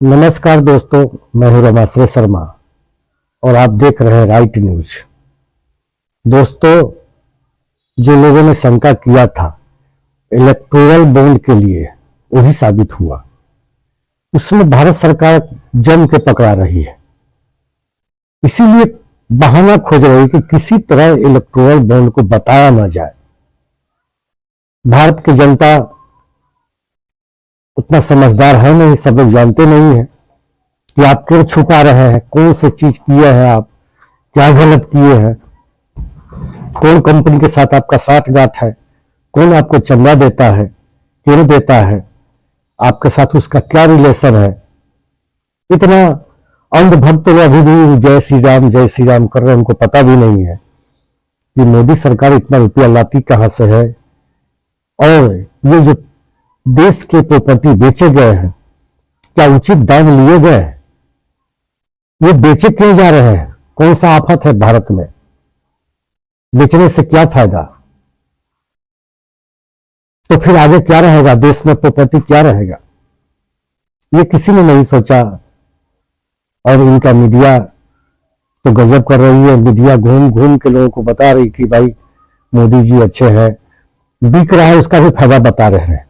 नमस्कार दोस्तों, मैं हूं रमाश्रय शर्मा और आप देख रहे हैं राइट न्यूज। दोस्तों, जो लोगों ने शंका किया था इलेक्टोरल बॉन्ड के लिए, वही साबित हुआ। उसमें भारत सरकार जम के पकड़ा रही है, इसीलिए बहाना खोज रही है कि किसी तरह इलेक्टोरल बॉन्ड को बताया ना जाए। भारत की जनता उतना समझदार है नहीं, सब लोग जानते नहीं है कि आप क्यों छुपा रहे हैं, कौन सी चीज किए हैं, आप क्या गलत किए हैं, कौन कंपनी के साथ आपका साठगांठ है, कौन आपको चंदा देता है, क्यों देता है, आपके साथ उसका क्या रिलेशन है। इतना अंधभक्त लोग अभी भी जय श्री राम कर रहे हैं, उनको पता भी नहीं है कि मोदी सरकार इतना रुपया लाती कहां से है और ये जो देश के प्रॉपर्टी बेचे गए हैं, क्या उचित दाम लिए गए? ये बेचे क्यों जा रहे हैं? कौन सा आफत है भारत में? बेचने से क्या फायदा? तो फिर आगे क्या रहेगा? देश में प्रॉपर्टी क्या रहेगा? ये किसी ने नहीं सोचा। और इनका मीडिया तो गजब कर रही है। मीडिया घूम घूम के लोगों को बता रही कि भाई मोदी जी अच्छे हैं, बिक रहा है उसका भी फायदा बता रहे हैं।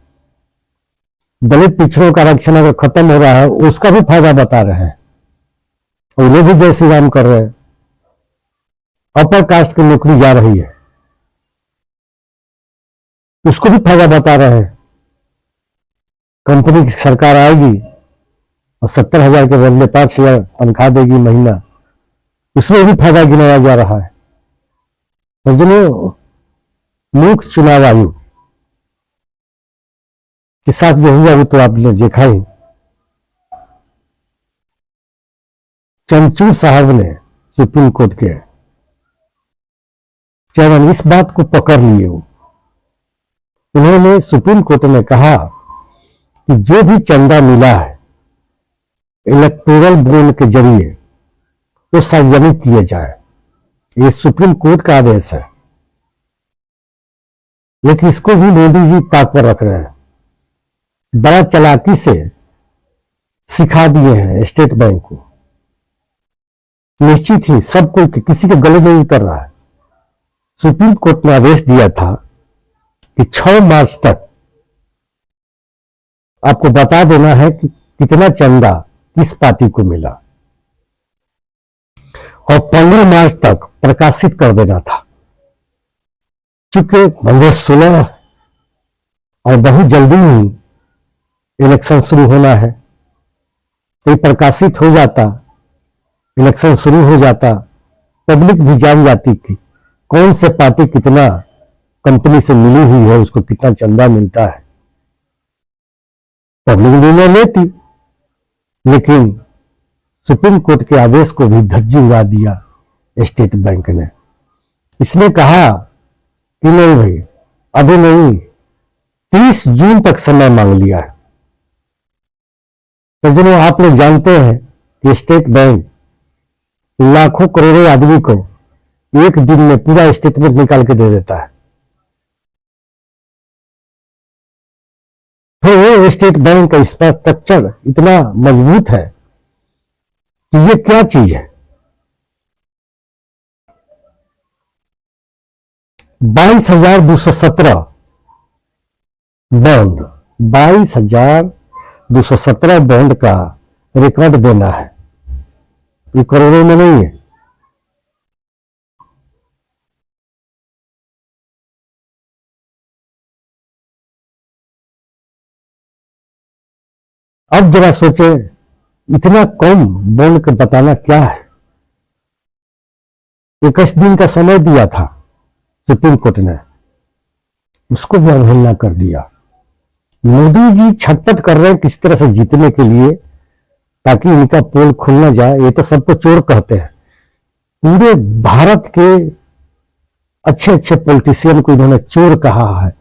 दलित पिछड़ों का आरक्षण अगर खत्म हो रहा है उसका भी फायदा बता रहे हैं, उन्हें भी जय श्री राम कर रहे हैं। अपर कास्ट की नौकरी जा रही है, उसको भी फायदा बता रहे हैं। कंपनी की सरकार आएगी और 70,000 के बदले 5,000 तनख्वाह देगी महीना, उसमें भी फायदा गिनाया जा रहा है। मुख्य चुनाव आयोग के साथ जो हुआ वो तो आपने देखा ही। चंद्रचूड़ साहब ने सुप्रीम कोर्ट के चेयरमैन इस बात को पकड़ लिए। उन्होंने सुप्रीम कोर्ट में कहा कि जो भी चंदा मिला है इलेक्टोरल बॉन्ड के जरिए वो सार्वजनिक किए जाए। ये सुप्रीम कोर्ट का आदेश है, लेकिन इसको भी मोदी जी ताक पर रख रहे हैं। बड़ा चालाकी से सिखा दिए हैं स्टेट बैंक को। निश्चित ही सब कोई किसी के गले में उतर रहा है। सुप्रीम कोर्ट ने आदेश दिया था कि 6 मार्च तक आपको बता देना है कि कितना चंदा किस पार्टी को मिला और 15 मार्च तक प्रकाशित कर देना था। चूंकि 15-16 और बहुत जल्दी ही इलेक्शन शुरू होना है, तो प्रकाशित हो जाता, इलेक्शन शुरू हो जाता, पब्लिक भी जान जाती कि कौन से पार्टी कितना कंपनी से मिली हुई है, उसको कितना चंदा मिलता है, पब्लिक निर्णय लेती। लेकिन सुप्रीम कोर्ट के आदेश को भी धज्जी उड़ा दिया स्टेट बैंक ने। इसने कहा कि नहीं भाई, अभी नहीं, 30 जून तक समय मांग लिया है। तो जिन्हें आप लोग जानते हैं कि स्टेट बैंक लाखों करोड़ों आदमी को एक दिन में पूरा स्टेटमेंट निकाल के दे देता है। तो स्टेट बैंक का इंफ्रास्ट्रक्चर इतना मजबूत है कि ये क्या चीज है। 22,217 बॉन्ड, 22,217 बॉन्ड का रिकॉर्ड देना है। ये करोड़ों में नहीं है। अब जरा सोचे, इतना कम बॉन्ड का बताना क्या है। 21 दिन का समय दिया था सुप्रीम कोर्ट ने, उसको भी अवहेलना कर दिया। मोदी जी छटपट कर रहे हैं किस तरह से जीतने के लिए, ताकि इनका पोल खुल ना जाए। ये तो सबको चोर कहते हैं। पूरे भारत के अच्छे अच्छे पॉलिटिशियन को इन्होंने चोर कहा है।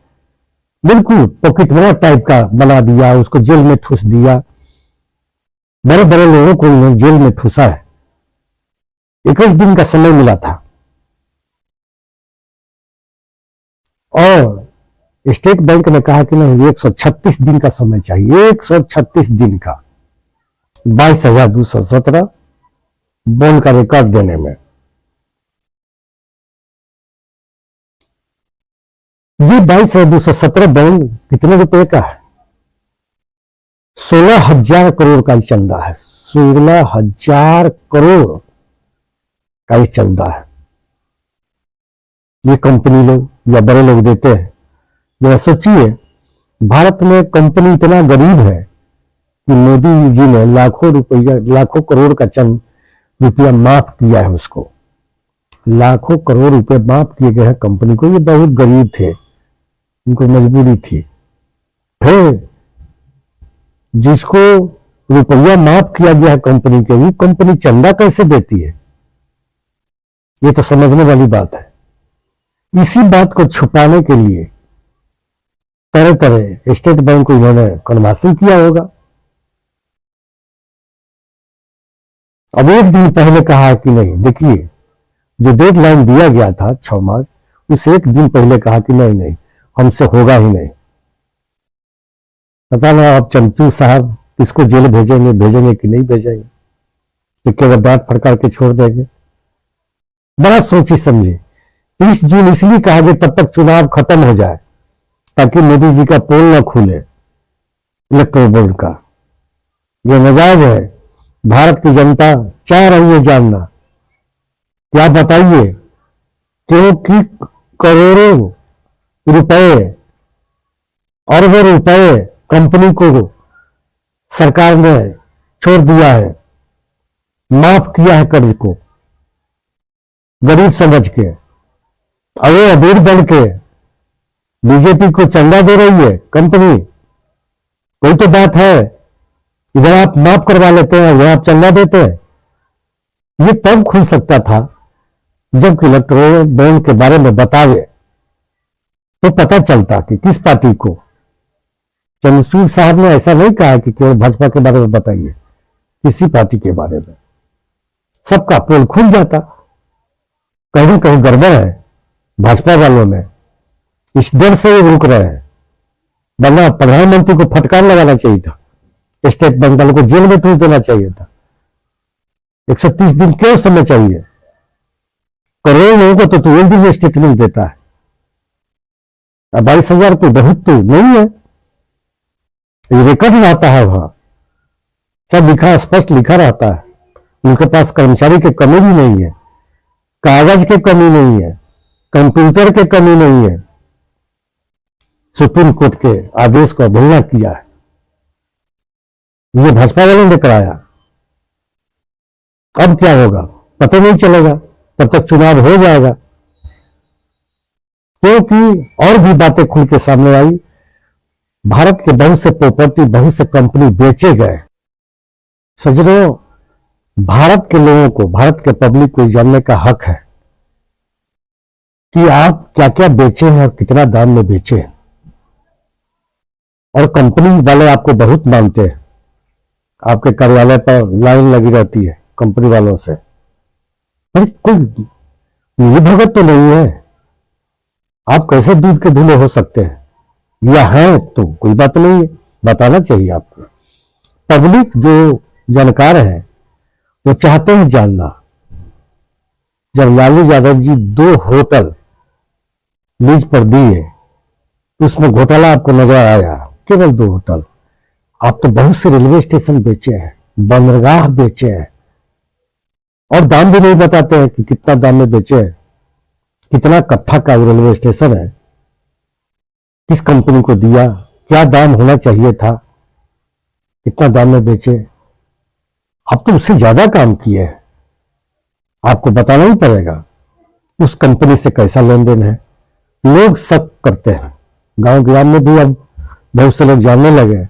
बिल्कुल पॉकेटमार टाइप का बना दिया, उसको जेल में ठूस दिया। बड़े बड़े लोगों को इन्होंने जेल में ठूसा है। 21 दिन का समय मिला था और स्टेट बैंक ने कहा कि नहीं, 136 दिन का समय चाहिए। 136 दिन का 22,217 बॉन्ड का रिकॉर्ड देने में। ये 22,217 बॉन्ड कितने रुपए का है? 16,000 करोड़ का ही चंदा है। 16,000 करोड़ का ही चंदा है। ये कंपनी लोग या बड़े लोग देते हैं। जरा सोचिए, भारत में कंपनी इतना गरीब है कि मोदी जी ने लाखों रुपया, लाखों करोड़ का चंद रुपया माफ किया है उसको। लाखों करोड़ रुपए माफ किए गए हैं कंपनी को। ये बहुत गरीब थे, उनको मजबूरी थी। फिर जिसको रुपया माफ किया गया है कंपनी के, वो कंपनी चंदा कैसे देती है? ये तो समझने वाली बात है। इसी बात को छुपाने के लिए तरह तरह स्टेट बैंक को इन्होंने कन्वासन किया होगा। अब एक दिन पहले कहा कि नहीं, देखिए जो डेडलाइन दिया गया था 6 मार्च, उस एक दिन पहले कहा कि नहीं नहीं, हमसे होगा ही नहीं। पता ना अब चंचू साहब किसको जेल भेजेंगे कि नहीं भेजेंगे, कि केवल डांट फटकार के छोड़ देंगे। बड़ा सोची समझी। 30 जून इसलिए कहा गया तब तक चुनाव खत्म हो जाए, ताकि मोदी जी का पोल न खुले इलेक्टोरल बोर्ड का। यह नाजायज है। भारत की जनता चाह रही है जानना। क्या बताइए, क्योंकि करोड़ों रुपए, अरबों रुपए कंपनी को सरकार ने छोड़ दिया है, माफ किया है कर्ज को गरीब समझ के। अरे अबीर बन के बीजेपी को चंदा दे रही है कंपनी। कोई तो बात है, इधर आप माफ करवा लेते हैं, वहां आप चंदा देते हैं। ये तब खुल सकता था जब इलेक्टोरल बॉन्ड के बारे में बतावे, तो पता चलता कि किस पार्टी को। चंद्रचूड़ साहब ने ऐसा नहीं कहा कि केवल भाजपा के बारे में बताइए, किसी पार्टी के बारे में। सबका पोल खुल जाता। कहीं ना कहीं गड़बड़ है भाजपा वालों में, इस डर से ये रुक रहे हैं। वरना प्रधानमंत्री को फटकार लगाना चाहिए था, स्टेट बैंक वालों को जेल में भेज देना चाहिए था। 130 दिन क्यों समय चाहिए? करोड़ों लोगों को तो एक दिन में स्टेटमेंट देता है। 22,000 कोई बहुत तो नहीं है। ये रिकॉर्ड रहता है, वहां सब लिखा, स्पष्ट लिखा रहता है। उनके पास कर्मचारी की कमी भी नहीं है, कागज की कमी नहीं है, कंप्यूटर की कमी नहीं है। सुप्रीम कोर्ट के आदेश को अवहेलना किया है। ये भाजपा वालों ने कराया। अब क्या होगा पता नहीं चलेगा, तब तक चुनाव हो जाएगा। क्योंकि और भी बातें खुल के सामने आई। भारत के बहुत से प्रॉपर्टी, बहुत से कंपनी बेचे गए। सज्जनों, भारत के लोगों को, भारत के पब्लिक को जानने का हक है कि आप क्या क्या बेचे हैं और कितना दाम में बेचे हैं। और कंपनी वाले आपको बहुत मानते हैं। आपके कार्यालय पर लाइन लगी रहती है कंपनी वालों से। पर कोई मिली भगत तो नहीं है। आप कैसे दूध के धुले हो सकते हैं? या है तो कोई बात नहीं है, बताना चाहिए आपको। पब्लिक जो जानकार है वो चाहते हैं जानना। जब लालू यादव जी 2 होटल लीज पर दिए, उसमें घोटाला आपको नजर आया। केवल 2 होटल। आप तो बहुत से रेलवे स्टेशन बेचे हैं, बंदरगाह बेचे हैं, और दाम भी नहीं बताते हैं कि कितना दाम में बेचे हैं, कितना कट्ठा का रेलवे स्टेशन है, किस कंपनी को दिया, क्या दाम होना चाहिए था, कितना दाम में बेचे। आप तो उससे ज्यादा काम किए हैं, आपको बताना ही पड़ेगा उस कंपनी से कैसा लेन देन है। लोग शक करते हैं। गांव ग्राम में भी अब बहुत से लोग जानने लगे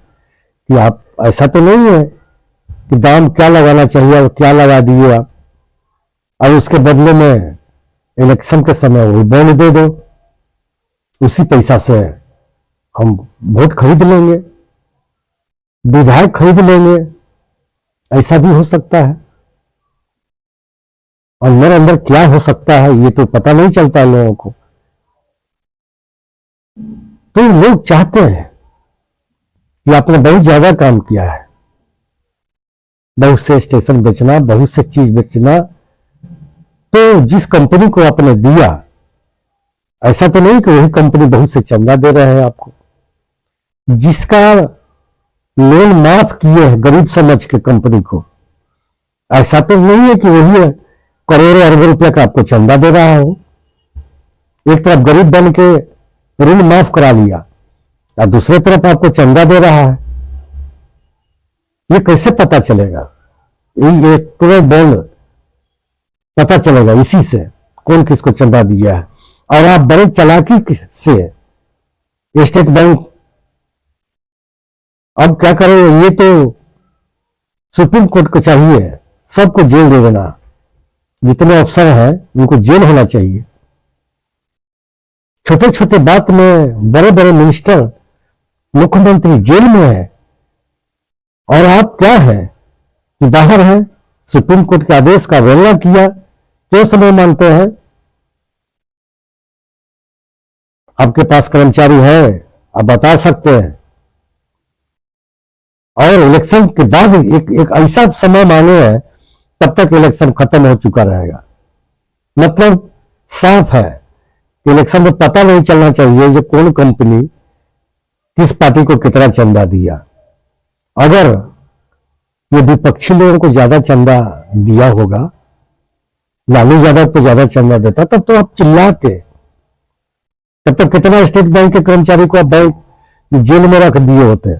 कि आप ऐसा तो नहीं है कि दाम क्या लगाना चाहिए और क्या लगा दिए आप, और उसके बदले में इलेक्शन के समय वो बॉन्ड दे दो, उसी पैसा से हम वोट खरीद लेंगे, विधायक खरीद लेंगे। ऐसा भी हो सकता है। अंदर अंदर क्या हो सकता है ये तो पता नहीं चलता है लोगों को। तो लोग चाहते हैं कि आपने बहुत ज्यादा काम किया है, बहुत से स्टेशन बेचना, बहुत से चीज बेचना। तो जिस कंपनी को आपने दिया, ऐसा तो नहीं कि वही कंपनी बहुत से चंदा दे रहे हैं आपको। जिसका लोन माफ किए हैं गरीब समझ के कंपनी को, ऐसा तो नहीं है कि वही है करोड़ों अरबों रुपया का आपको चंदा दे रहा हो। एक तरफ गरीब बन के ऋण माफ करा लिया और दूसरी तरफ आपको चंदा दे रहा है। ये कैसे पता चलेगा? ये पूरे बॉन्ड पता चलेगा इसी से, कौन किसको चंदा दिया है। और आप बड़े चालाकी से स्टेट बैंक अब क्या करें, ये तो सुप्रीम कोर्ट को चाहिए सबको जेल दे देना। जितने अफसर हैं उनको जेल होना चाहिए। छोटे छोटे बात में बड़े बड़े मिनिस्टर, मुख्यमंत्री जेल में है, और आप क्या है कि बाहर हैं। सुप्रीम कोर्ट के आदेश का अवहेलना किया, क्यों समय मानते हैं? आपके पास कर्मचारी है, आप बता सकते हैं। और इलेक्शन के बाद एक ऐसा समय मांगे हैं, तब तक इलेक्शन खत्म हो चुका रहेगा। मतलब साफ है कि इलेक्शन में पता नहीं चलना चाहिए जो कौन कंपनी किस पार्टी को कितना चंदा दिया। अगर ये विपक्षी लोगों को ज्यादा चंदा दिया होगा, लालू यादव को ज्यादा चंदा देता, तब तो आप चिल्लाते। तब तो कितना स्टेट बैंक के कर्मचारी को आप बैंक जेल में रख दिए होते,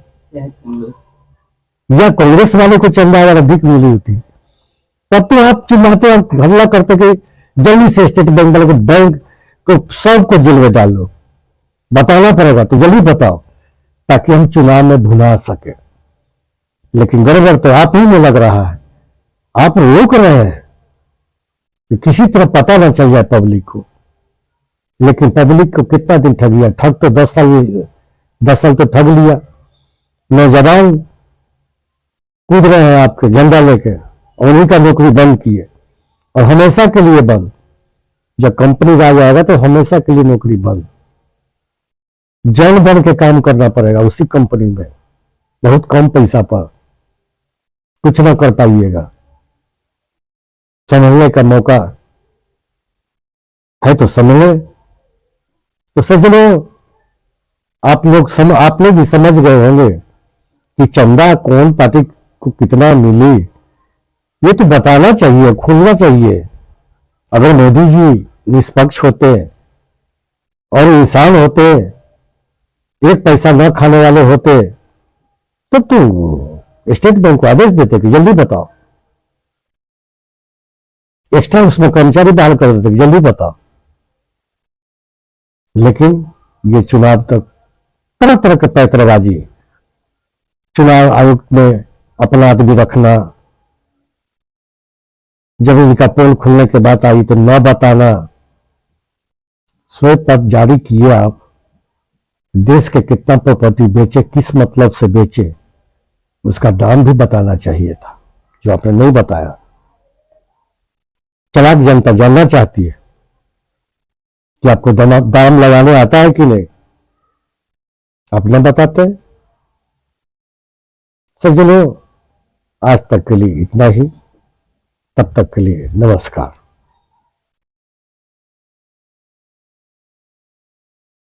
या कांग्रेस वाले को चंदा अगर अधिक मिली होती, तब तो आप चिल्लाते और हमला करते कि जल्दी से स्टेट बैंक वाले को, बैंक को, सबको जेल में डाल लो। बताना पड़ेगा तो जल्दी बताओ, ताकि हम चुनाव में भुना सके। लेकिन गड़बड़ तो आप ही में लग रहा है। आप रोक रहे हैं कि किसी तरह पता ना चल जाए पब्लिक को। लेकिन पब्लिक को कितना दिन ठग लिया? ठग तो 10 साल तो ठग लिया। नौजवान कूद रहे हैं आपके झंडा लेके, और उन्हीं का नौकरी बंद किए, और हमेशा के लिए बंद। जब कंपनी राज आएगा तो हमेशा के लिए नौकरी बंद। जन बन के काम करना पड़ेगा उसी कंपनी में, बहुत कम पैसा पर, कुछ ना कर पाइएगा। समझने का मौका है तो समझ ले। तो सज्जनों, आप लोग भी समझ गए होंगे कि चंदा कौन पार्टी को कितना मिली। ये तो बताना चाहिए, खुलना चाहिए। अगर मोदी जी निष्पक्ष होते और इंसान होते, एक पैसा न खाने वाले होते, तब तो स्टेट बैंक को आदेश देते कि जल्दी बताओ। एक्स्ट्रा उसमें कर्मचारी बहाल कर देते कि जल्दी बताओ। लेकिन ये चुनाव तक तरह तरह के पैतराबाजी, चुनाव आयोग में अपना आदमी रखना, जब इनका पोल खुलने के बाद आई तो न बताना। श्वेत पत्र जारी किए आप, देश के कितना प्रॉपर्टी बेचे, किस मतलब से बेचे, उसका दाम भी बताना चाहिए था, जो आपने नहीं बताया। चालाक जनता जानना चाहती है कि आपको दाम लगाने आता है कि नहीं, आप न बताते। सज्जनों, आज तक के लिए इतना ही। तब तक के लिए नमस्कार।